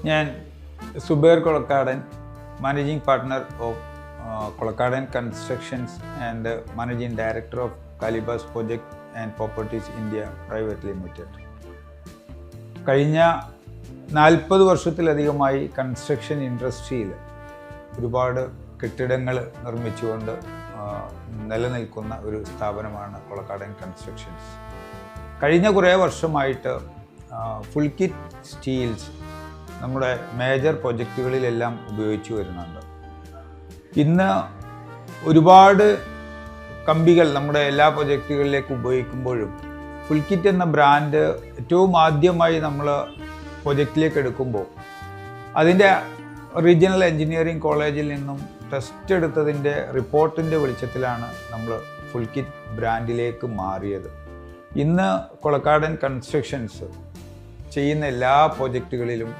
ഞാൻ Zubair Kolakkadan, managing partner of Kolakkadan constructions and managing director of Kalibas project and properties India private limited. കഴിഞ്ഞ 40 വർഷത്തിലധികമായി construction ഇൻഡസ്ട്രിയിൽ ഒരുപാട് കെട്ടിടങ്ങൾ നിർമ്മിച്ചുകൊണ്ട് നിലനിൽക്കുന്ന ഒരു സ്ഥാപനമാണ് കൊളക്കാടൻ കൺസ്ട്രക്ഷൻസ്. കഴിഞ്ഞ കുറേ വർഷമായിട്ട് ഫുൾ കിറ്റ് സ്റ്റീൽസ് നമ്മുടെ മേജർ പ്രൊജക്റ്റുകളിലെല്ലാം ഉപയോഗിച്ചു വരുന്നുണ്ട്. ഇന്ന് ഒരുപാട് കമ്പികൾ നമ്മുടെ എല്ലാ പ്രൊജക്റ്റുകളിലേക്ക് ഉപയോഗിക്കുമ്പോഴും ഫുൾ കിറ്റ് എന്ന ബ്രാൻഡ് ഏറ്റവും ആദ്യമായി നമ്മൾ പ്രൊജക്റ്റിലേക്ക് എടുക്കുമ്പോൾ അതിൻ്റെ റീജിയണൽ എഞ്ചിനീയറിംഗ് കോളേജിൽ നിന്നും ടെസ്റ്റ് എടുത്തതിൻ്റെ റിപ്പോർട്ടിൻ്റെ വെളിച്ചത്തിലാണ് നമ്മൾ ഫുൾ കിറ്റ് ബ്രാൻഡിലേക്ക് മാറിയത്. ഇന്ന് കൊളക്കാടൻ കൺസ്ട്രക്ഷൻസ് ചെയ്യുന്ന എല്ലാ പ്രൊജക്റ്റുകളിലും